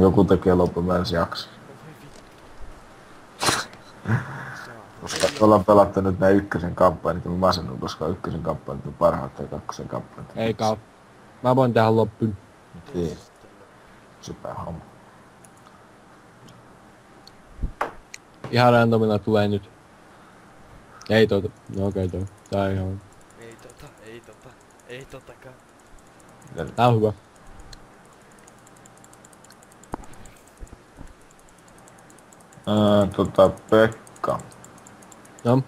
Joku tekee loppumäärän jakso. Koska ollaan pelattu nyt nää ykkösen kampanjat, mä masennun, koska ykkösen kampanjat on parhaat ja kakkosen kampanjat. Eikä oo. Mä voin tehdä loppuun. Niin. Super homma. Ihan randomilla tulee nyt. Ei tota. No okei toi. Tää ihan. Ei totakaan. Tää on hyvä. Pekka. No.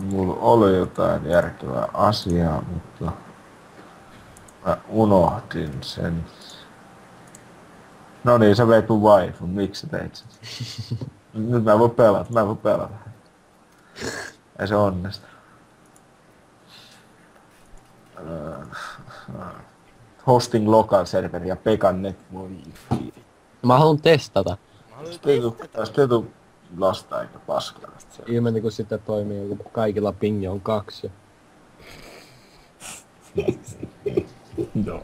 Mulla oli jotain järkevää asiaa, mutta mä unohdin sen. No niin, sä veit mun waifun, miksi sä teit sen? Nyt mä en voi pelata. Ei se onnistu. Hosting local server ja Pekan netwifi. Mä haluun testata. Tästä ei tuu lasta eikä paskaa. Ilmeni kun sitä toimii, kun kaikilla pingi on 2. Joo.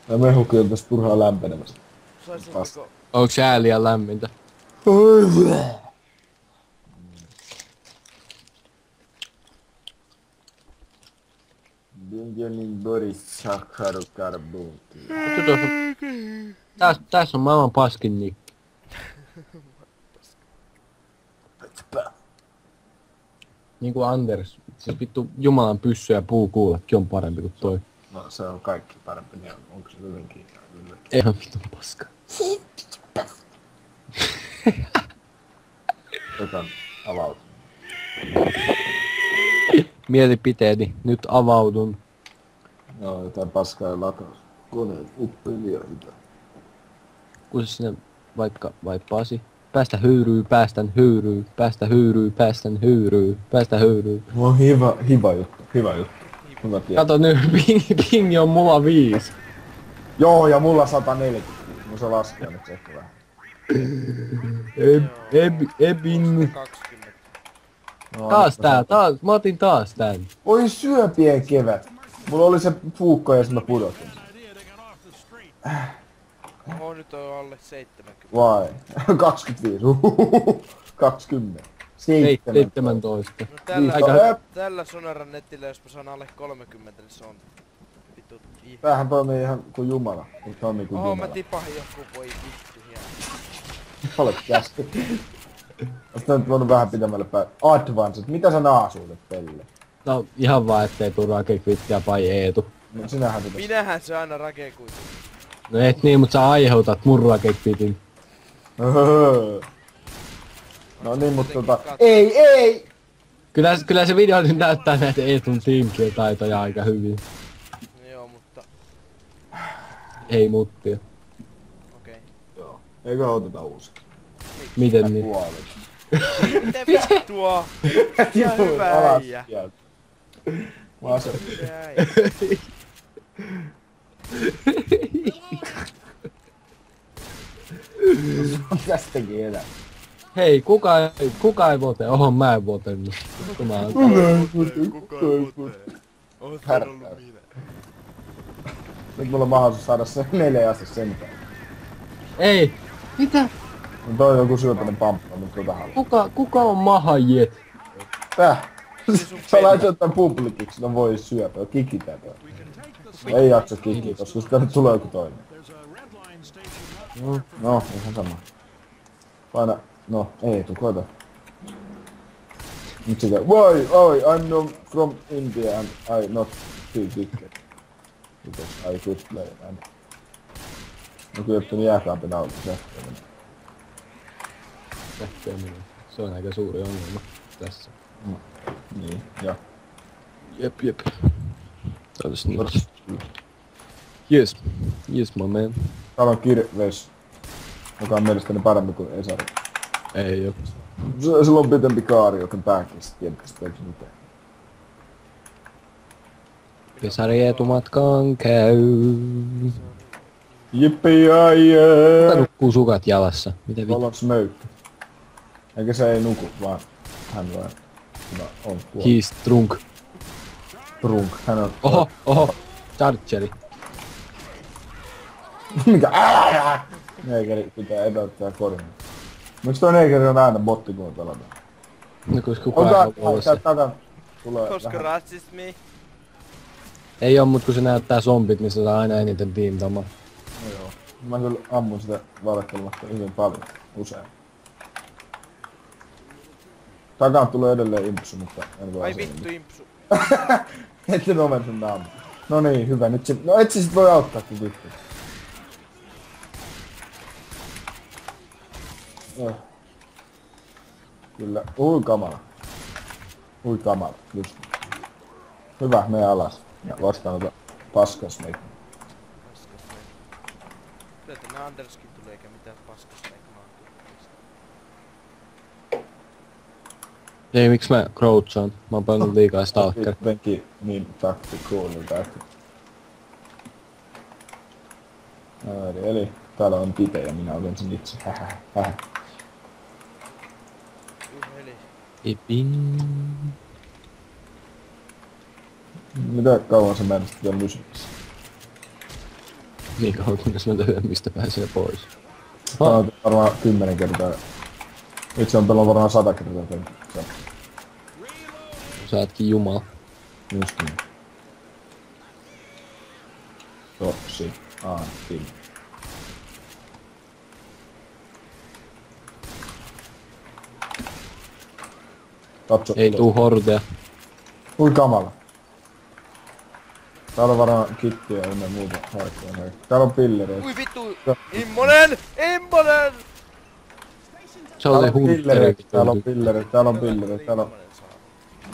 Mä mehu kyllä tästä turhaa lämpenemästä. Onks jää liian lämmintä? Benjamin Boris Sakharukarbunki. Tässä on maailman paskin nikki. Niinku Anders. Siis vittu Jumalan pyssy ja puukuulekin on parempi kuin toi. No se on kaikki parempi, niin onko se hyvinkin? Ei oo vittu paska. Pekan avautunut. Mielipiteeni. Nyt avaudun. Joo, jotain paskaa ja lataus. Koneen uppeli ja mitä. Kun se sinne vaikka vaippaasi. Päästä höyryy, päästän höyryy, päästä höyryy, päästän höyryy, päästä höyryy. Mulla on hyvä juttu. Hyvä tieto. Kato nyt, pingi on mulla 5. Joo, ja mulla 140. Mun se laskee nyt ehkä vähän. Ebin. 20. No, Taas mä otin taas tän. Oi syöpien kevät. Mulla oli se puukko ja sit mä pudotin. Oho, nyt on alle 70. Vai? 25. 20. 17. No tällä, Aika- tällä Sonaran netillä, jos mä saan alle 30, niin se on vittu ihme. Tämähän toimii ihan kuin jumala. Kun toimii kuin Oho, mä jumala. tipahin joku, voi vittu hieno. Olet käsky. Olis nyt voinut vähän pitämälle päin. Advanced. Mitä sä naasuudet pelle? No ihan vaan ettei tuu rakekvittiä vai Eetu. No sinähän pitäis. Minähän se aina rakekuitu. No et niin, mut sä aiheutat mun rakekvitin. No niin, mut Ei! Kyllä se video nyt näyttää näitä Eetun teamkill-taitoja aika hyvin. No joo, mutta Ei muttia. okei. Joo. Eikö oteta uusi? Miten niin? Puolet. Mitä vittua? Ihan hyvä äijä. Vasen. Hyvä äijä. Mitäs teki enää? Hei, kuka ei vote? Oho, mä en votennut. Kuka mä oon? Kuka ei vote? Oot sä ollut minä? Nyt mulla on mahdollisuus saada se 4 asti sentään. Ei! Mitä? No toi on joku syöpäinen pamppa, mutta tota haluaa. Kuka on mahajet? Täh! Sä laitat tän publikiksi, no voi syöpä, kikitään toi. Ei jaksa kikkiä, koska sitä nyt tulee joku toinen. No, ihan sama. Paina, no, ei tuu, koita. Nyt sitä, why, I'm not from India and I not feel ticket. Because I could play and... No kyllä, että jääkaapin auki sähköinen. Sähköinen. Se on aika suuri ongelma tässä. Niin, ja. Jep. Täältäs niin. Yes my man. Täällä on kirves, joka on mielestäni parempi kuin Esari. Ei oo. Sillä on pitempi kaari, joten pääkistä tietysti teeksi mitään. Pesari etumatkaan käy. Jippi Kuka jää. nukkuu sukat jalassa? Mitä vittu? Täällä on Smoke. Eikä se ei nuku, vaan hän vaan on kuollut. He's drunk. Trunk, hän on... Oho! Chargeri. Mikä? Neekeri pitää epäyttää korin. Miks toi neekeri on aina botti kun pelataan? No koska kukaan ei halua olla se. Takan. Tulee Koska vähän. rasismi. Ei oo, mut kun se näyttää zombit, niin se saa aina eniten tiimtamaa. No joo. Mä kyllä ammun sitä valehtelematta hyvin paljon. Usein. Takaan tulee edelleen impsu, mutta en voi Ai aseella. vittu impsu. Ette me omen sen naamu. No niin, hyvä. Nyt se... No et sä sit voi auttaa kun vittu. Kyllä. Ui kamala. Ui kamala. Just. Hyvä, mene alas. Ja vastaanota paskasmeikki. Kyllä tänne Anderskin tulee eikä mitään paskasmeikmaa. Ei, miksi mä crouchaan? Mä oon pelannut liikaa Stalker. Jotenkin niin taktikoolilta, että... Eli täällä on Pite ja minä olen sen itse. Hähä. Eli Ipin. Mitä kauan sä määräsit vielä musiikissa? Niin kauan kunnes mä löydän mistä pääsee pois. Mä oon varmaan 10 kertaa. Itse on pelannut varmaan 100 kertaa. Se Sä ootkin jumala. just niin. Topsi. Antti. Katso. Ei tuu hordia. Ui kamala. Täällä on varmaan kittiä ynnä muuta haikkoja. Täällä on pillereitä. ui vittu! Immonen! Immonen! Se oli hunteri. Täällä on pillereitä. Täällä on pillereitä. Täällä on... Immonen saa.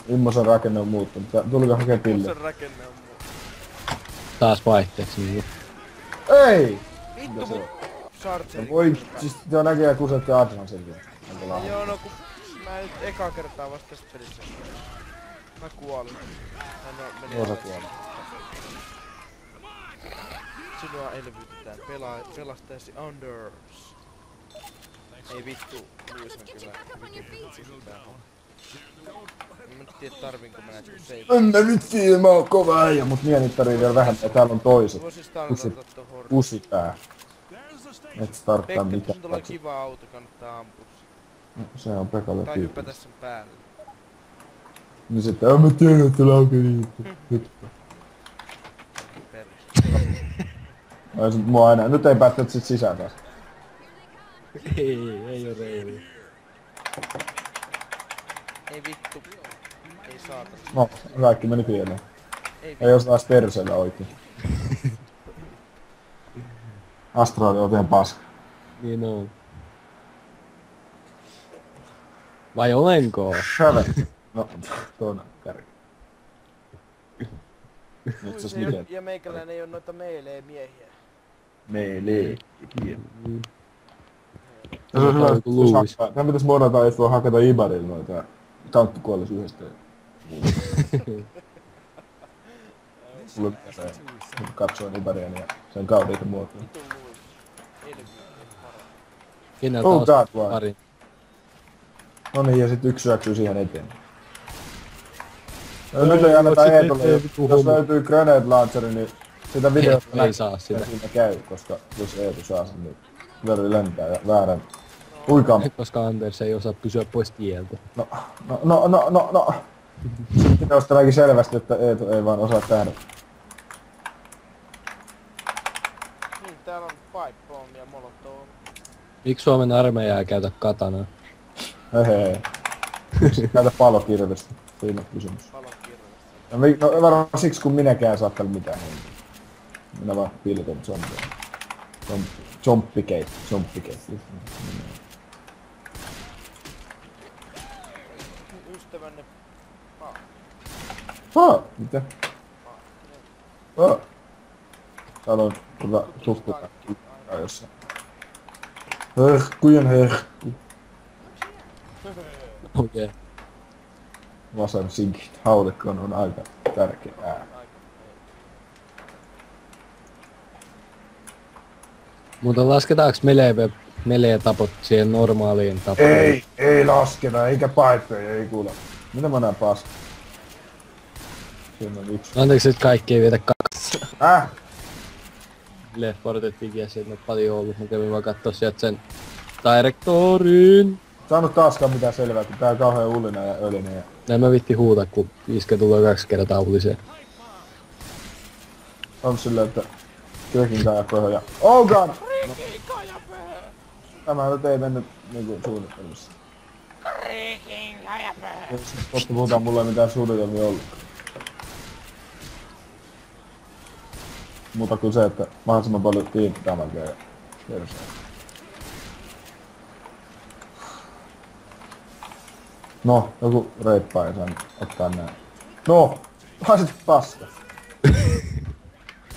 Immosen rakenne on muuttunut. Tuliko hakea pillereitä? Sen rakenne on muu. Taas vaihteeksi niin. Ei! Vittu Mitä se mun on? chargeri. Voi, siis tuo näkee kusetti Advancelta. Onko lahja? Joo no kun mä nyt eka kertaa vasta tässä pelissä. Mä kuolin. Meni Osa kuoli. Sinua elvytetään. Pelastajasi Anders. Ei vittu. Luis on kyllä hyvin hyvä. En mä nyt tiedä tarvinko mä näitä kun save. En mä nyt tiedä, mä oon kova äijä, mut mienittärii vielä vähän ja täällä on toiset. Voisis tarkoittaa tohon. Pusipää. Et starttaa Pekka, mitään. sun tulee kiva auto, kannattaa ampua. Se on Pekalle Tai tyyppi. hypätä sen päälle. Niin sitten, en mä tiedä, että täällä onkin niitä. Nyt. Perus. Ai sit mua enää. Nyt ei päästä sit sisään taas. Ei oo reilu. Ei vittu. Ei saatana. No, kaikki meni pieleen. Ei Ei vittu. jos taas perseellä oikein. Astraali on ihan paska. Niin on. Vai olenko? Shave. No, tuon kärki. Nyt sä miten? Ja meikäläinen ei oo noita meilee miehiä. Melee. Se on hyvä joku Louis. Tää pitäis modata, et voi hakata Ibarilla noita. Tankki kuollis yhdestä. Mulla se katsoin Ibarian ja sen kaudeita muotoja. Vittu Luis. Elvytetään paremmin. Keneltä Oh ostaa god, why? pari? No niin, ja sit yksi syöksyy siihen eteen. No, nyt ei anneta Eetolle, jos löytyy Grenade Launcheri, niin sitä videosta Ei saa sitä. siinä käy, koska jos Eetu saa sen, niin veri lentää ja väärän. Uikam. Koska Anders ei osaa pysyä pois tieltä. No. Videosta näki selvästi, että Eetu ei vaan osaa tehdä. Niin, täällä on pipe bomb ja molotov. Miksi Suomen armeija ei käytä katanaa? Hei. Käytä palokirvestä. Siinä on kysymys. Palokirjasta. No varmaan siksi, kun minäkään saa täällä mitään henkeä. Minä vaan pilkon zombia. Zomppikeet. Ystävänne. Mitä? Täällä on tukkuta jossain. Herkkujen herkku. Okei. Vasen sinkit haulikkoon on aika tärkeää. Mutta lasketaanko melee tapot siihen normaaliin tapoon? Ei lasketa, eikä paippeja, ei kuule. Mitä mä näen paska? Siinä on yksi. Anteeksi, että kaikki ei vietä kaksi. Left 4 Deadiä, se ei ole paljon ollut. Mä kävin vaan kattoo sieltä sen Directorin. Saanut taaskaan mitään selvää, kun tää on kauhean ullinen ja ölinen ja... Näin mä vitti huuta, kun iskä tulee 2 kertaa ulliseen. On silleen, että... Krekin kajapöhö ja... Oh god! Tämä nyt ei mennyt niinku suunnittelussa. Kohta puhutaan mulle ei mitään suunnitelmia ollut. Muuta kuin se, että mahdollisimman paljon tiimpitämäkään ja... Tiedostaa. No, joku reippaa ei saanut ottaa nää. No! Haiset paska!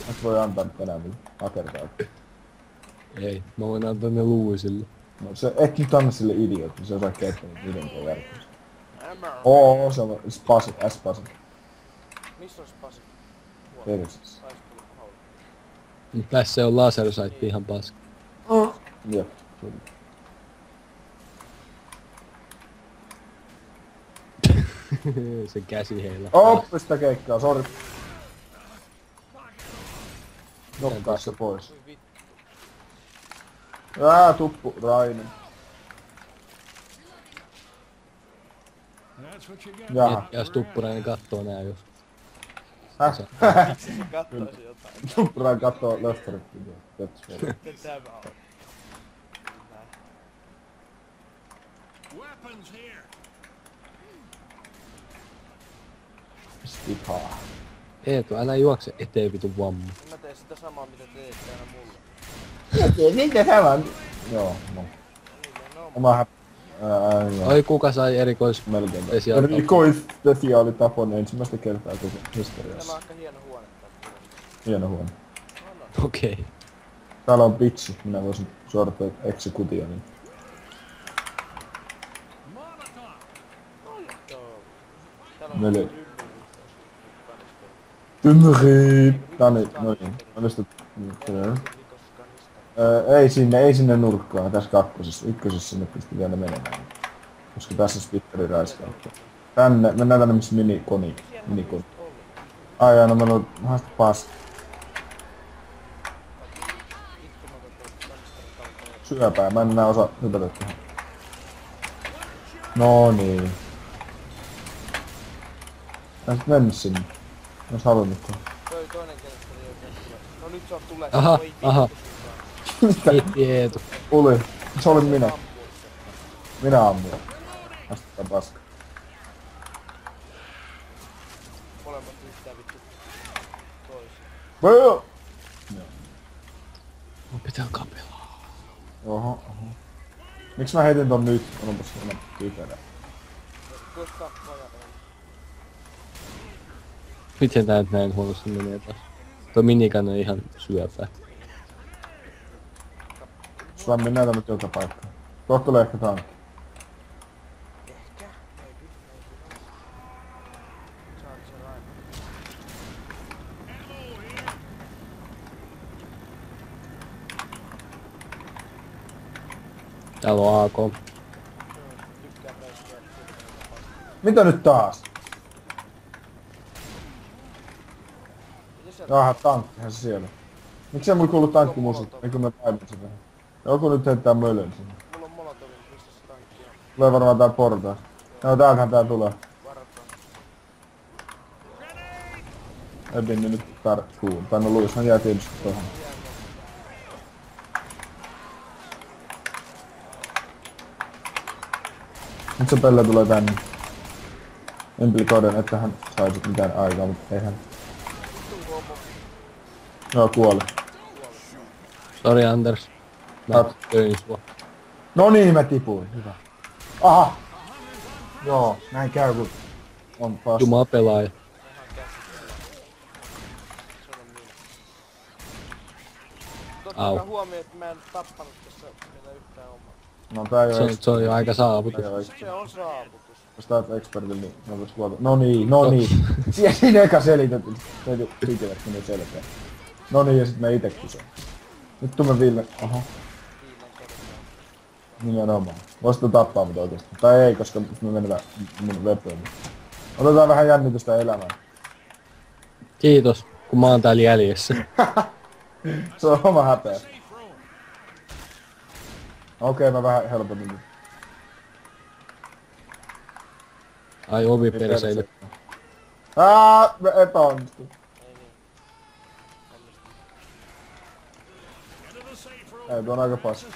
Et voi antaa tänään millä hakertaa. Ei, mä voin antaa ne luuisille. No se, et nyt anna sille idiootti, se osaa käyttää niitä mitenkään järkeistä. Hammer. Oo, se on Spasi, S-Spasi. Missä on Spasi? Persessä. Sais tulla haula. Mut tässä on lasersaitti ihan paska. Jep, kyllä. Se käsi heillä. Oppi sitä keikkaa, sori. Nokkaa se pois. Voi vittu. Tuppu, Rainen. Jaha. Jos tuppurainen kattoo nää jos. Häh? Se kattoisi jotain. Tuppurainen kattoo löfferitkin. Miten tämä on? Näin. Stihaa. Eetu, älä juokse eteen vitu vammu. Mä teen sitä samaa mitä teette aina mulle. Mitä sä vaan? Joo, no. Nimenomaan. Oma häp... joo. Oi, kuka sai erikois... Melkein. Spesiaali- Erikoisspesiaalitapon ensimmäistä kertaa koko Täällä on historiassa. aika hieno huone tää. Hieno huone. Okei. Okay. Täällä on pitsi, minä voisin suorittaa executionin. Joo. Täällä on Neljä. Tynnyri! Tani, no niin. Onnistu. Ei sinne nurkkaan, tässä kakkosessa. Ykkösessä sinne pystyy vielä menemään. Koska tässä on Spitteri raiskautta. Tänne, mennään tänne missä minikoni. Ai no meillä on haasta paska. Syöpää, mä en enää osaa hypätä tähän. No niin. Mä sit mennyt sinne. Ois halunnut tuohon. Toi toinen kenesteri ei oikein tule. No nyt se on tulee. Aha, Voi vittu, aha. suuntaan. Hitti Eetu. Uli, se oli minä. Ampuu se. Minä ammuin. Astetaan paska. Molemmat yhtään vittu toisiaan. Joo. Mun pitää kapelaa. Oho. Miks mä heitin ton nyt? Onpas enää typerä. Koska vajata on. Miten tää nyt näin huonosti menee taas? Tuo minigun on ihan syöpää. Sä mennään tänne joka paikkaan. Kohta tulee ehkä tankki. Ehkä. Maybe. Charge right. Täällä on AK. Tykkään räiskyä. Mitä nyt taas? Mitä sieltä? Jaha, tankkihan se siellä. Miksei mulla kuulu tankkimusiikki? Eikö mä päivän sitä? Joku nyt heittää mölön sinne. Mulla on molotovin, missä se tankki on. Tulee varmaan tää portaas. No täältähän tää tulee. Varataan. Ei pinni nyt tarkkuun. Tai no Luishan jää tietysti tohon. Nyt se Pelle tulee tänne. Implikoiden, että hän saisit mitään aikaa, mutta eihän. Vittu homo. Joo, kuoli. Sori Anders. Mä Tat. töin sua. No niin, mä tipuin. Hyvä. Aha! Joo, näin käy kun on paska. Jumaa pelaaja. Ihan käsittelyä. Se on minä. Au. Ottakaa huomioon, että mä en tappanut tässä vielä yhtään omaa. No tää ei oo Se on jo aika saavutus. Tää ei oo Se on saavutus. Jos tää oot expertillä, niin mä vois luota. No niin. Siinä eka selität, että tytivät menee selkeä. No niin, ja sit mä ite kysyn. Nyt tumme Ville. Oho, Viimein kertaa. nimenomaan. Voisitko tappaa mut oikeesti? Tai ei, koska me mennään mun weböön. Otetaan vähän jännitystä elämään. Kiitos, kun mä oon täällä jäljessä. Se on oma häpeä. Okei, mä vähän helpotin nyt. Ai ovi perseille. Mä epäonnistun. Ei niin. Ei, tuo on aika paska.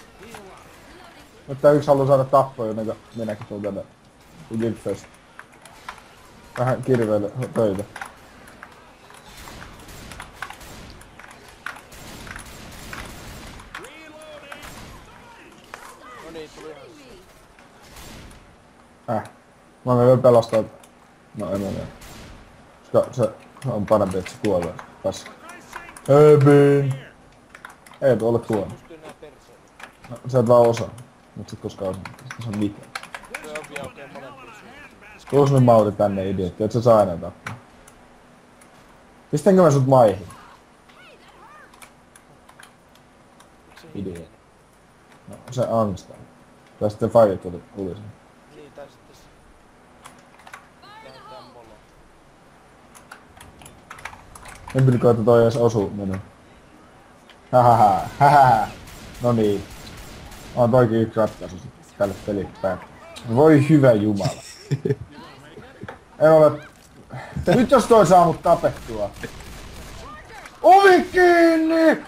Nyt tää yks haluu saada tappoa, jotenka minäkin tuun tänne Guildfest. Vähän kirveille töitä. No niin, tuli ihan. Mä voin vielä pelastaa. No en ole. Koska se on parempi, että se kuolee. Paska. Ebin! Ei ole tuonut. Pystyy nää perseille. No, sä et vaan osaa. Mut sit koskaan osaa. Se on mitään. Se on vielä oikein molempia suuntaan. Tuus nyt Mauri tänne idiotti, et sä saa enää tappaa. Pistänkö mä sut maihin? Miksi Idiootti. No se angstaa. Tai sitten Fire tuli sen. Niin, tai sitten se. Tehdään tää molo. En pidä, että toi edes osuu minun. Hähähä. No niin. On toikin yksi ratkaisu sit tälle pelille päin. Voi hyvä jumala. En ole... Nyt jos toi saa mut tapettua. Ovi kiinni!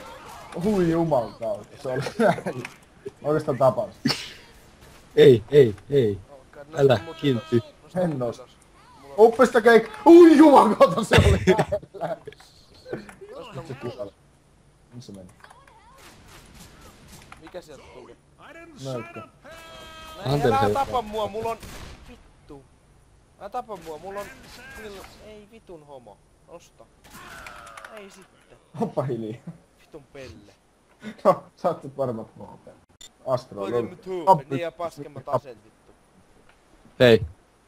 Hui jumalauta, se oli näin. Oikeastaan tapas. Ei. Okay, Älä kiltti. En nosta. Uppista keik... Hui jumalauta, se oli lähellä. Se kusalla. Missä meni? Mikä sieltä tuli? Nöykkä. No Anteri älä se- tapa mua, mulla on... Vittu. Älä tapa mua, mulla on... Ei vitun homo. Osta. Ei sitten. Oppa hiljaa. Vitun pelle. No, saatte paremmat HP. Astro, Oitin nyt huu. Niin ja paskemmat aseet vittu. Hei.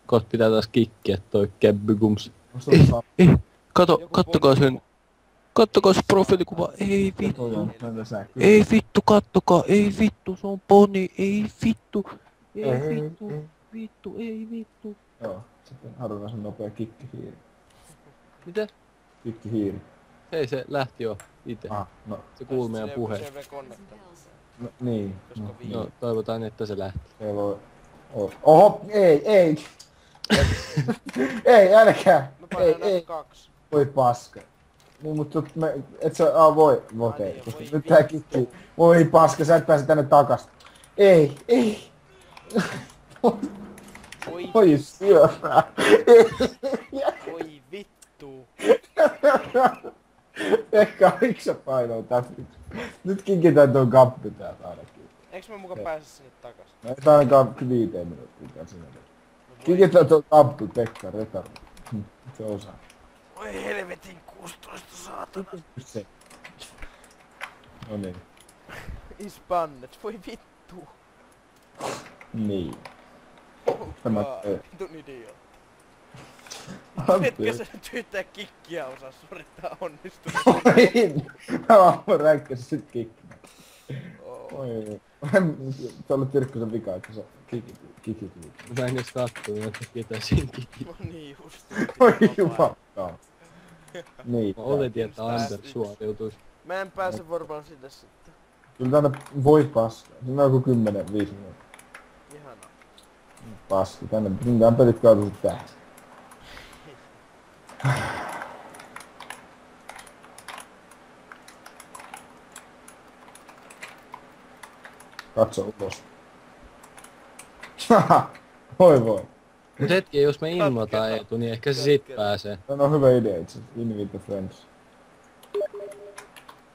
Kohta pitää taas kikkiä toi kebbykums. Ei. Kattokaa sen. Kattokaa se profiilikuva. Ei vittu. Ei vittu, kattokaa. Ei vittu, se on poni. Ei vittu. Ei vittu. Vittu, ei vittu. Joo, sitten harvinaisen nopea kikkihiiri. Mitä? Kikkihiiri. Hei, se lähti jo ite. No, Se kuuli meidän puheen. CV connecta. no niin. Koska No, vii. No, toivotaan, että se lähti. ei voi... Oho, ei. Ei, älkää. Mä Ei, painan ei. F2. Voi paska. Niin, mutta et sä, voi, okei. niin, Koska voi nyt tää vittu. kikki. Voi paska, sä et pääse tänne takas. Ei. Voi, Voi syöpää. voi vittu. Ehkä miksi sä painoit tästä? Nyt kinkitään tuon kappi täältä ainakin. Eiks mä muka pääse sinne takas? No ei tää ainakaan 5 minuuttia sinne. Kinkitään tuon kappi, Pekka, retardi. Se osaa. Voi helvetin 16 saatana. Se. No niin. Ispannet, voi vittu. Niin. Oh Tämä god, ei. vitun idiootti. Antti. Etkö sä nyt yhtään kikkiä osaa suorittaa onnistua? Niin. Mä vaan ränkkäsin sit kikkinä. Oh. Oi. Se oli Tirkkosen vika, että sä kikit. Mä en edes kattonut, että ketä siinä kikki. No niin just. Oi jumala. Niin. Mä oletin, että Anders suoriutuisi. Mä en pääse varmaan sinne sitten. Kyllä tänne voi paskaa. Siinä on joku 10-5 minuuttia. Ihanaa. Paski. Tänne pitää pelit kaatu sit tähän. Katso ulos. Voi. Mut hetki, jos me ilmoitaan Eetu, niin ehkä se sit pääsee. No hyvä idea itse asiassa. Invite the friends.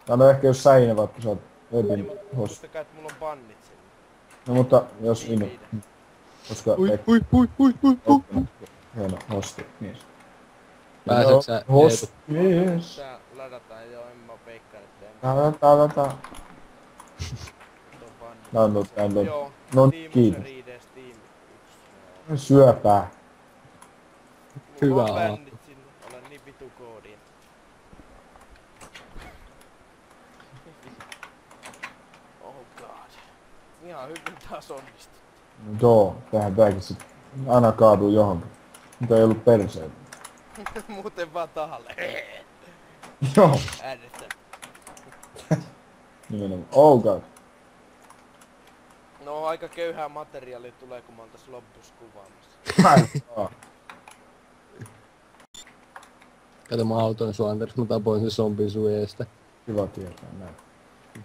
No ehkä jos säinä vaikka sä oot webin host. Muistakaa, että mulla on bannit sinne. No mutta jos ino. Koska hieno hosti mies. Pääsetkö sä Eetu? Host mies. Tää ladataan jo, en mä veikkaan, että en Tata. tuon bannit. Download. Joo, No Team kiitos. Readers, Team 1. Syöpää. Hyvä Mulla on aa. bändit sinne, olen niin vitu koodiin. Oh god. Ihan hyvin taas onnistu. No joo, tääkin sit aina kaaduu johonkin. Mutta ei ollut perseitä. Muuten vaan tahalle. Joo. Äänestä. Nimenomaan. Oh god. No aika köyhää materiaalia tulee, kun mä oon tässä lopussa kuvaamassa. Kato mä autoin sua Anders, mä tapoin sen zombin sun eestä. Kiva tietää näin.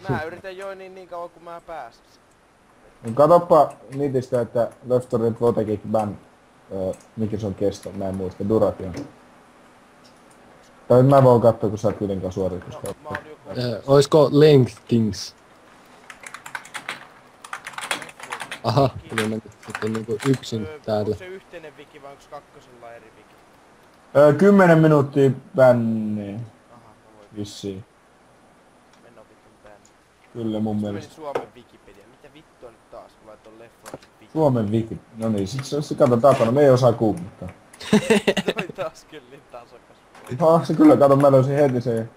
Mä yritän joini niin kauan kun mä pääsen. Katoppa niitistä, että Left 4 Dead Protected Ban, mikä se on kesto, mä en muista, duration. Tai mä voin katsoa, kun sä oot kuitenkaan suoritusta. No, mä oon joku... Oisko Length Kings? Aha, tuli mennyt sitten niinku yksin täällä. Onko se yhteinen wiki vai onks kakkosella eri wiki? 10 minuuttia bänni. Aha, mä voin Vissiin. mennä vitun tänne. Kyllä mun Se meni mielestä. Suomen Wikipedia. Mitä vittua nyt taas, kun laitoin leffon wiki? Suomen wiki. No niin, sit se kato takana, me ei osaa googlettaa. Toi taas kyllä niin tasokas. Se kyllä, kato mä löysin heti sen.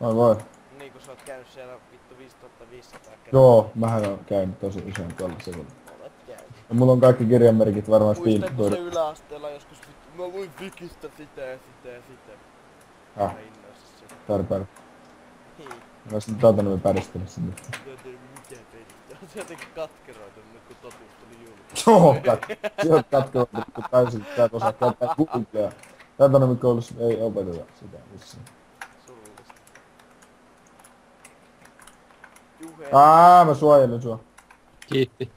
Voi. Niin kun sä oot käynyt siellä vittu 5500 kertaa. Joo, mähän oon käynyt tosi usein tuolla sivulla. Olet käynyt. Ja mulla on kaikki kirjanmerkit varmaan Muistatko se Steam. yläasteella joskus vittu, mä luin wikistä sitä ja sitä ja sitä. Ah, Mä innoissa sitä. tarpeen. Hei, Mä oon sitten mä päristellä sinne. mä en tiedä mikä peli. Se on jotenkin katkeroitunut nyt kun totuus tuli julki. Joo, sieltä katkeroitu, kun täysin sä et osaa käyttää Googlea. Taitonomikoulussa ei opeteta sitä missään. Surullista. Juhe. Mä suojelen sua. Kiitti.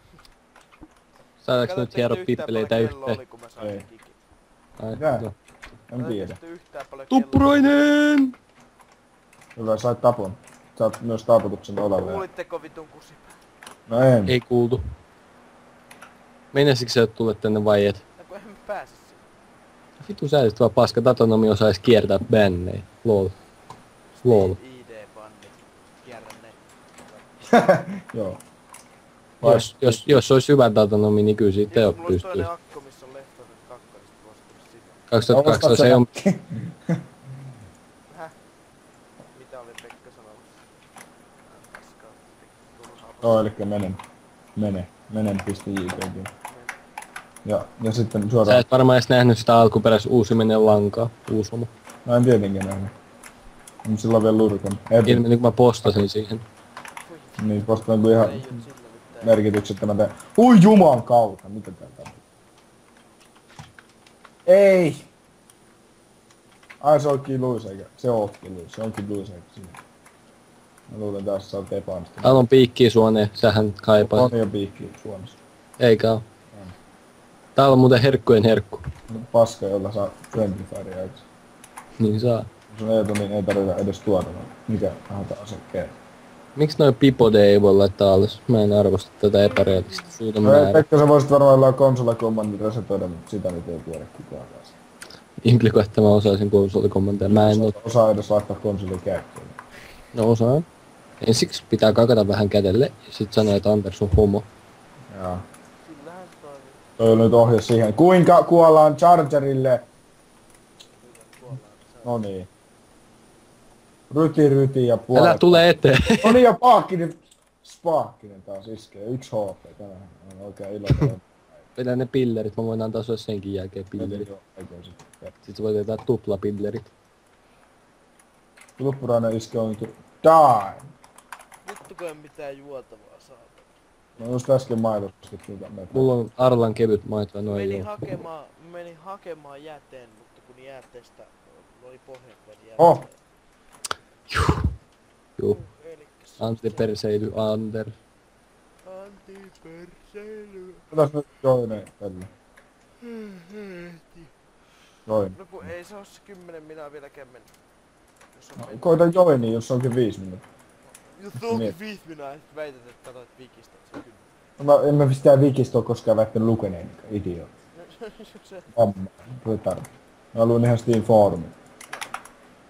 Saadaanko nyt hieroa pippeleitä yhteen? Oli, kun mä sain Ei. kikit. Ai, Mitä? joo. En tiedä. Yhtään paljon kelloa. Tuppurainen! Hyvä, sait tapon. Saat myös taputuksen olalle. Kuulitteko vitun kusipää? No en. Ei kuultu. Meinasikö sä et tule tänne vai et? No kun emme pääse sinne. Vitu sä vaan paska Tatonomi osais kiertää bännejä. Lol. Lol. ID-bandi. Kierrän ne. Joo. Jos olisi hyvä Tatonomi, niin kyllä siitä ei oo Mulla olisi pystyy. toinen akku, missä on Left 4 Dead 2, niin sit voisi tulla sitä. 2012 ei oo... Häh? Mitä oli Pekka sanomassa? Paskaa. Turhaa Joo, elikkä menen.jpg. Ja sitten Sä suoraan. et varmaan edes nähnyt sitä alkuperäis uusiminen lankaa. Uusomo. Mä en tietenkään nähnyt. On silloin vielä lurkan. Ilmeni kun mä postasin siihen. Niin, koska on ihan Ei oo sillä mitään. merkityksettömän Ui juman kautta, mitä tää on? Ei! Ai se onkin Luis eikä? Se onkin Luis, se onkin Luis eikä siinä. Mä luulen taas, että sä oot epäonnistunut. Täällä on piikkiä suoneen, sähän kaipaat. On jo piikki Suomessa. Eikä oo. Täällä on muuten herkkujen herkku. Paska, jolla saa Friendly Fire aikas. Niin saa. Jos on Eetu, niin ei tarvita edes tuoda vaan mikä tahansa asekkeen. Miksi noin pipode ei voi laittaa alles? Mä en arvosta tätä epärealistista syytä määrää. Pekka, sä voisit varmaan olla konsolikommandit resetoida, mutta sitä nyt ei tiedä kukaan taas. Impliko, että mä osaisin konsolikommenteja. Mä en oo... Osaa edes laittaa konsolin käyttöön. No osaan. Ensiksi pitää kakata vähän kädelle ja sit sanoa, että Anders on homo. Jaa. Kyllähän se toimii. Toi on nyt ohje siihen. Kuinka kuollaan Chargerille? No niin. Ryti ja puolet. Älä tule eteen! No niin, ja Spaakkinen taas iskee. 1 HP. Tänään on oikein iloinen. Vedän ne pillerit, mä voin antaa sulle senkin jälkeen pillerit. Sit sä voit vetää tuplapillerit. Luppurainen iske on to die. Vittu kun en mitään juotavaa saada. No just äsken maitosta mitä me. Mulla on Arlan kevyt maito ja noin joo. Menin hakemaan jäteen, mutta kun jätteestä oli pohjaveden Oh. Juu. Elikkäs. Antti Perseily Ander. Antti Perseily. Otas nyt toinen tälle. Join. No kun ei se oo se 10 minä vieläkään mennyt. Jos on No, mennyt. koita joini, jos onkin 5 minuuttia. Jos onkin Miet. 5 minä, et väität, että katoit wikistä, että se on 10. No, en mä sitä wikistä oo koskaan väittänyt lukeneen, idiot. Se, Amma, retard. Mä luin ihan Steam Forumin.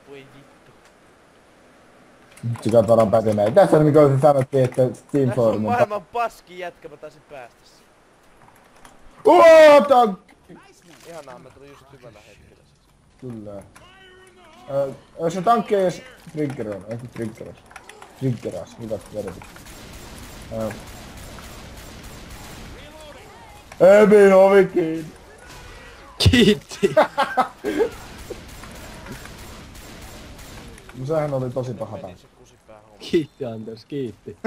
voi vittu. Nyt se katsotaan pätemään. Tässä niin kuin sanottiin, että Steam Tässä on Forum on... maailman paskin jätkä, mä taisin päästä siihen. Tankki! Ihanaa, mä tulin just hyvällä hetkellä. Kyllä. Se tankki ei edes triggeroin, ei triggeras. Triggeras, hyvät vertit. Emin ovi kiinni. Kiitti! No sehän oli tosi paha tankki. Meni se kusipää homma. Kiitti Anders, kiitti.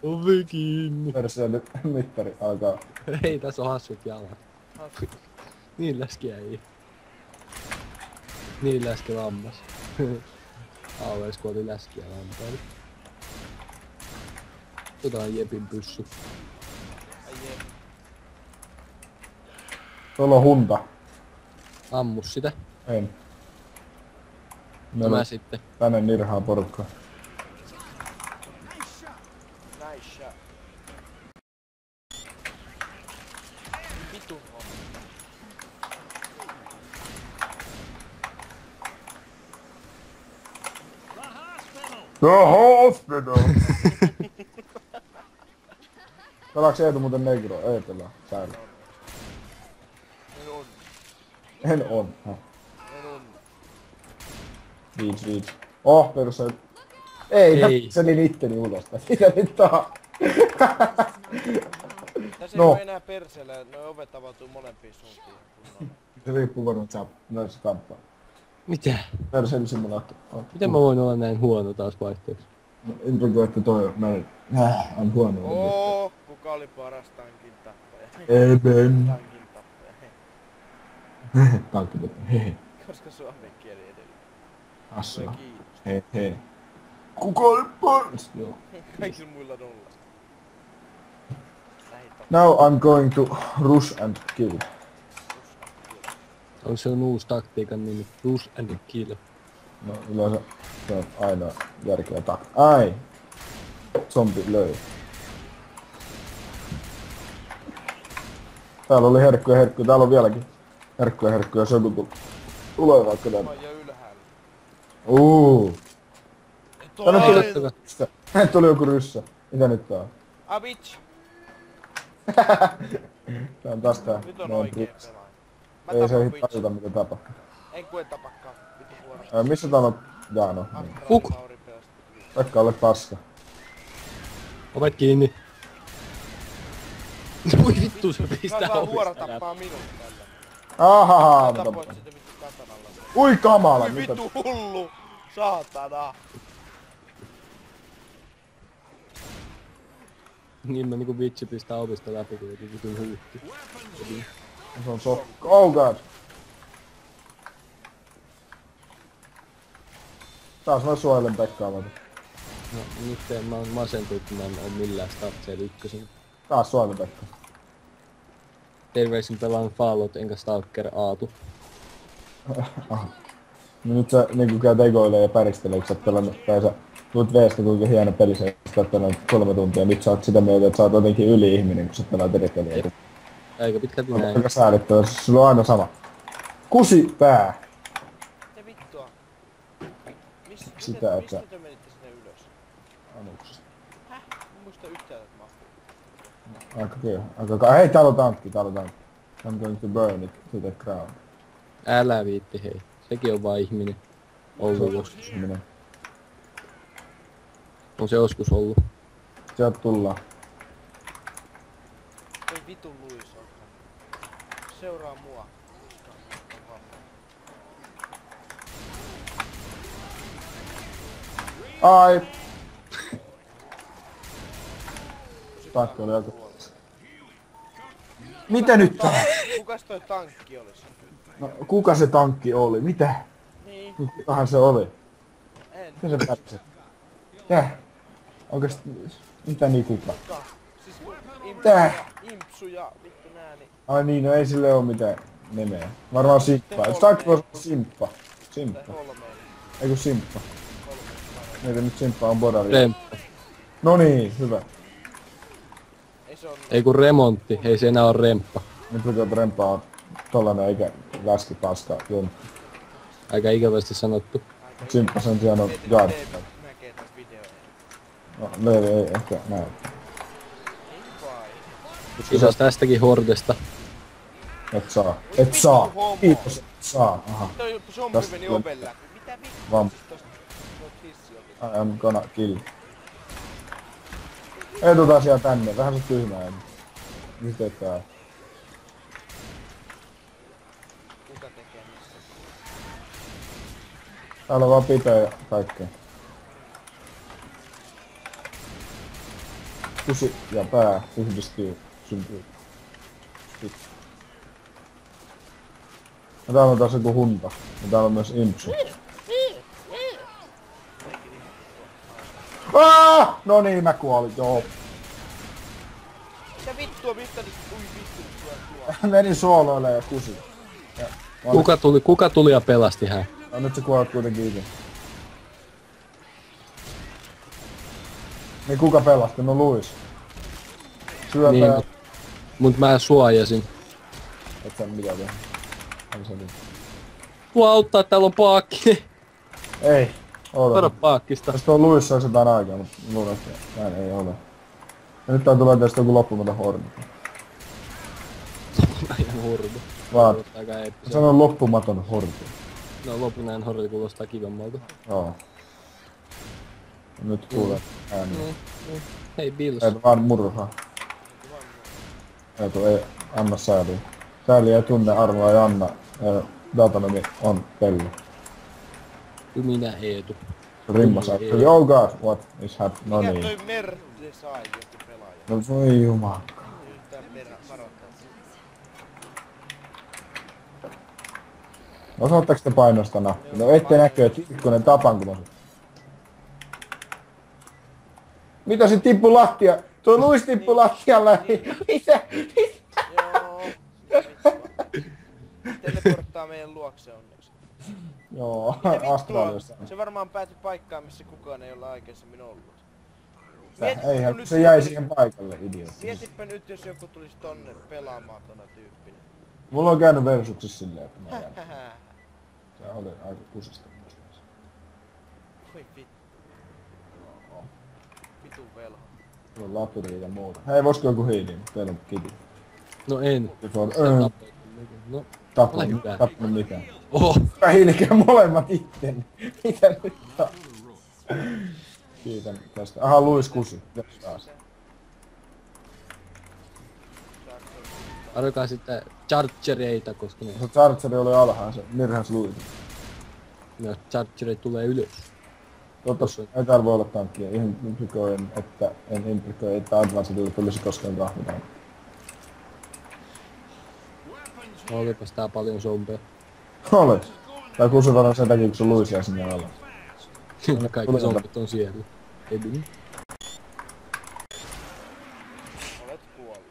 Ovi kiinni. Perse nyt mittari alkaa. Ei, tässä on hassut jalat. Niin läski ei. Niin läski lammas. AOS kun oli läskiä lampaili. Otetaan Jepin pyssy. Ai jep. Tuolla on hunta. Ammu sitä. En. No mä sitten. Tänne nirhaa porukkaa. Nice shot. Vitun on. The hospital! Pelaaks Eetu muuten negro? Ei pelaa. Säällä. En on. En on. En on. Viits. Oh, perus ei, Ei. se oli itteni ulos. Mitä nyt taa? Tässä No. ei oo enää perseellä, noi ovet avautuu molempiin suuntiin. Kunnolla. Se riippuu varmaan noissa kamppaa. Mitä? Perseen simulaattori. Miten mä voin olla näin huono taas vaihteeksi? En toki, että toi on näin. On huono. Oo, kuka oli paras tankin tappaja? Eben. Tankin tappaja. Tankki. Hehe. Koska suomen kieli edelleen. Assua. Kiitos. He. Kuka oli paras? Joo. Kaikilla muilla nolla. Lähitappa. Now I'm going to rush and kill. On se on uusi taktiikan nimi. Rush and kill. No yleensä se on aina järkeä Ai! Zombi löi. Täällä oli herkkuja. Täällä on vieläkin herkkuja. Se joku tulee vaikka Mä tänne. oon jo ylhäällä. Tänne tuli Ottakaa. ryssä. Tänne tuli joku ryssä. Mitä nyt tää on? Ah bitch! Tää on taas tää. Nyt on meidän oikein ryssä. pelaaja. Mä Ei se tapan ei bitch. tajuta mitä tapahtuu. En kuen tapakkaa. Vitu suoraan. Missä täällä on? Jaa no. Niin. Fuk. Mauri pelasti. Pekka ole paska. Ovet kiinni. Voi vittu se pistää Saa vuoro ovista läpi. tappaa minut tällä. Ahaha, Sä mitä tapoit sitä vittu katanalla. Ui kamala, Oi mitä? vittu hullu! Saatana! Niin mä niinku vitsi pistää ovista läpi, kun joku vitun huutti. Se on sokka. Oh god. Taas mä suojelen Pekkaa vaikka. No nyt mä oon masentunut, kun mä en oo millään Startseella ykkösen. Taas suojelen Pekkaa. Terveisin pelaan Fallout enkä Stalker Aatu. Aha. No nyt sä niinku käyt egoilee ja päristelee, kun sä oot pelannut, tai sä tuut veestä kuinka hieno peli se, sä oot pelannut 3 tuntia, nyt sä oot sitä mieltä, että sä oot jotenkin yli-ihminen, kun sä pelaat eri peliä. Aika pitkälti On näin. aika säälittävä, sulla on aina sama. Kusi pää! Mitä vittua? Sitä, että- Mistä te menitte sinne ylös? Anuksesta. Häh? Mä muista yhtään, että mahtuu. Aika kyllä. Hei, täällä on tankki. I'm going to burn it to the ground. Älä viitti hei. Sekin on vaan ihminen. Ollut joskus. Minä. On se joskus ollut. Sieltä tullaan. Toi vitun Luis on. Seuraa mua. Ai! Tankki oli joku. Mitä nyt tää? Kukas toi tankki olis? No, kuka se tankki oli? Mitä? Niin, Kukahan se oli? en. Mitä se pärsi? Tää? Onks... Mitä niin kuka? Kuka? Siis Tää? Impsu ja vittu nääni. Ai niin, no ei sille oo mitään nimeä. Varmaan Simppa. Eikö tankki voisi olla Simppa? Tai Simppa. Holmeen. Eiku Simppa. Meitä nyt Simppa on bodari. Remppa. No niin, hyvä. Ei se on... Ei kun remontti. Ei se enää oo remppa. Nyt lukee Rempa on tollanen eikä läski paska junttu. Aika ikävästi sanottu. Simppa sen sijaan on God. Näkee täs videoja. No, Leevi ei ehkä näy. Ei vai. Kiitos tästäkin hordesta. Et saa. Et saa. Homo. Kiitos, et saa. Aha. Toi zombi Tästä meni tulee- oven läpi. Mitä vittu? Vam. Tosta tuot hissi ovi. I am gonna kill. Ei tuota asiaa tänne. Vähän se tyhmää. Mitä tää? Kuka tekee missä? Täällä on vaan pitoja ja kaikkea. kusi ja pää yhdistyy, syntyy. Ja täällä on taas joku hunta. Ja täällä on myös impsu. No niin, mä kuolin, joo. Mitä vittua, mistä nyt? Ui vittu, tuo. Meni suoloille ja kusi. Ja, Kuka tuli ja pelasti hän? no nyt sä kuolet kuitenkin itse. Niin kuka pelasti? No Luis. Syöpä Niin, ja... mut mä suojasin. Et sä mitä tehdä. Ai se nyt. Tuo auttaa, täällä on paakki. Ei. Ole. Todella paakkista. Jos tuo Luis saisi jotain aikaa, mutta luulen, että näin ei ole. Ja nyt tää tulee tästä joku loppumaton hormi. Ihan hurdu. Vaan. Aika eeppistä. Sano loppumaton hormi. No lopunainen hordi kuulostaa kivemmalta. Joo. Ja nyt kuulee ääniä. Hei Bills. Ei vaan murhaa. Ei anna sääliä. Sääliä ei tunne arvoa ja anna. Datanimi on Pelle. Minä Eetu. Rimma saa. Oh god, what is happening? No Mikä niin. toi Merde sai joku pelaaja? No voi jumala. Yhtään varoittaa. Osaatteko te painosta nappia? No ette näkö, että Tikkonen tapanko mä sut. Mitä se tippu lattia? Tuo Luis tippu lattialla. Mitä? Joo. Teleporttaa meidän luokse onneksi. Joo, Mitä vittua? Astraliossa. Se varmaan päätyi paikkaan, missä kukaan ei ole aikaisemmin ollut. Eihän se jäi siihen paikalle, idiootti. Mietipä nyt, jos joku tulisi tonne pelaamaan tona tyyppinen. Mulla on käynyt versuksissa silleen, että mä jään. Se oli aika kusista musta. Voi vittu. Vitun velho. Mulla on lapuria ja muuta. Hei, voisiko joku hiiliin? Teillä on kiti. No en. No, Tappanut mitään. oho. Mä hiilikään molemmat itteni. Mitä nyt on? Kiitän tästä. Aha, Luis kusi. Jos taas. Arvokaa sitten chargereita, koska ne Se Chargeri oli alhaan, se nirhäs Luis. chargereita tulee ylös. Toivottavasti ei täällä voi olla tankkia. Implikoin, että en implikoi, että Advancedilla tulisi koskaan kahvitaan. Olipas tää paljon zombeja. Olet. Tai kusi varmaan sen takia, kun se Luis jää sinne alas. Kaikki zombit on siellä. Edin. Olet kuollut.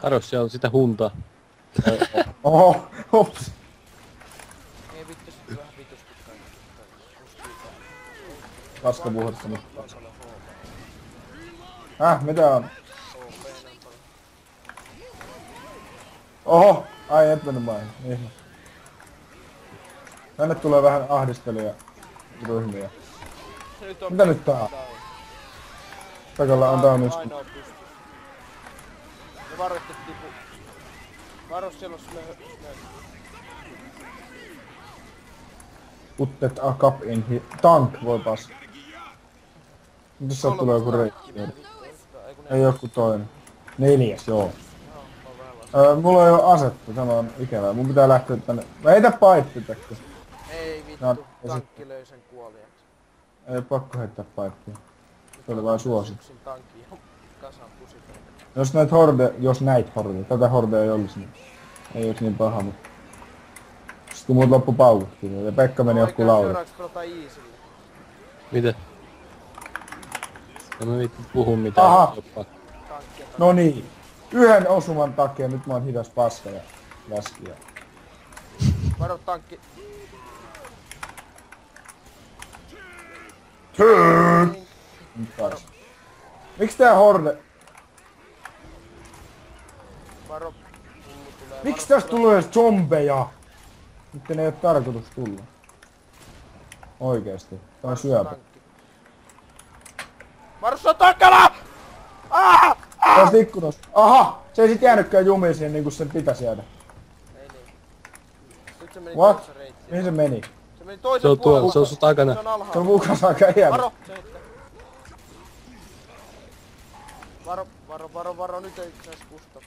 Aros, siellä on sitä huntaa. Oho, hops. Ei vittu sit vähän vitusti kaikki. Paskapuhetta nyt. Mitä on? Oho! Ai et mennyt maihin. Ihme. Tänne tulee vähän ahdistelija ryhmiä. Mitä nyt tää on? Takalla on downista. Ainoa pystyy. Me varoitettiin ku... Varo siellä on Puttet a cup in here. Tank voi pass. Nyt sieltä tulee joku reikki. Ei joku toinen. 4, joo. Mulla ei oo asetta, tämä on ikävää. Mun pitää lähteä tänne. Mä heitä paippitekko. Ei vittu, No, tankki löi sen kuoliaksi. Ei pakko heittää paippia. Se oli vain suosi. Yksin tankki ja kasan kusipeltä. Jos näit horde, tätä hordea ei olisi, niin ei olisi niin paha, mutta... Sitten kun muut loppu paukuttiin, ja Pekka meni johonkin laudalle. Seuraavaksi pelataan Easille. Mitä? En mä vittu puhu mitään. Aha. Tankkia. No niin. Yhden osuman takia nyt mä oon hidas paska ja läskiä. Varo tankki. Nyt taas. Miks tää horde? Varo. Hullu tulee. Miks tästä tulee zombeja? Nyt ne ei oo tarkoitus tulla. Oikeesti. Tää on syöpä. Varossa takana! Tästä ikkunasta. Aha! Se ei sit jäänytkään jumiin siihen niinku sen pitäisi jäädä. Ei niin. Nyt se meni What? toisessa reitsiin. Mihin se meni? Se meni toisen Se on puolella. tuolla, se on sun takana. Se on Se on alhaalla. vukas aika jäädä. Varo! Se heittää. Varo, nyt ei itse asiassa kusta.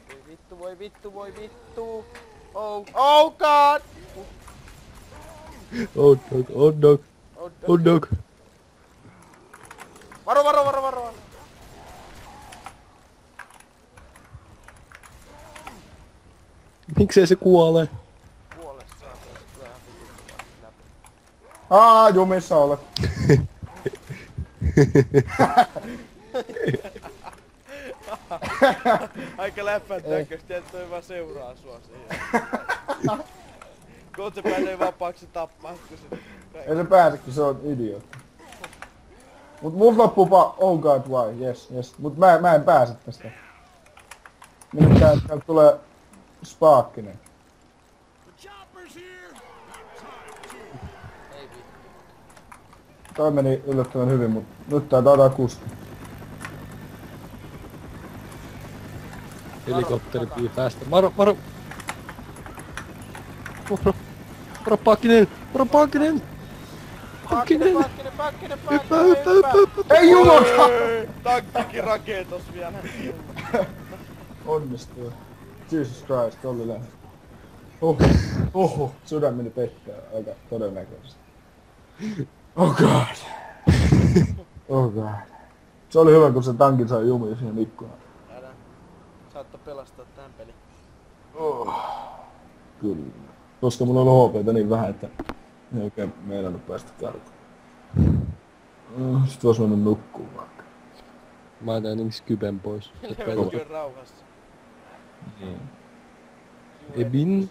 Voi vittu. Oh god! Oh dog. Oh dog. Varo! Miksei se kuole? Kuole saatana, se tulee ihan vitun läpi. Jumissa olet. Aika läppän näköistä, että toi vaan seuraa sua siihen. Kun se pääsee vapaaksi tappaa, kun se... Ei se pääse, kun se on idiootti. Mut mut loppuu oh god why, yes. Mut mä en pääse tästä. Minne täältä tulee Spaakkinen. Ei vittu. Toi meni yllättävän hyvin, mut nyt tää taitaa kusta. Helikopteri pii päästä. Varo! Varo Paakkinen! Hyppää! Ei jumala! Tankkikin raketos vielä. Onnistuu. Jesus Christ, oli lähes. Sydän meni pettää aika todennäköisesti. Oh god. Se oli hyvä, kun se tankin sai jumia siihen ikkunaan. Älä. Saattaa pelastaa tän pelin. Kyllä. Koska mulla on HP:tä niin vähän, että ei oikein meinannut päästä karkuun. Sit vois mennä nukkuun vaikka. Mä otan jotenkin Skypen pois. Löytyy rauhassa. Niin. Ebin?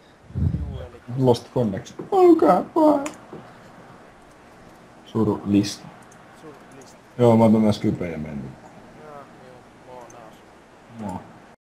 Lost connection. Oh god, why? Surulista. Surlista. Joo, mä otan nää Skypen ja menen nukkuun. Joo, mä oon naasu. Moi.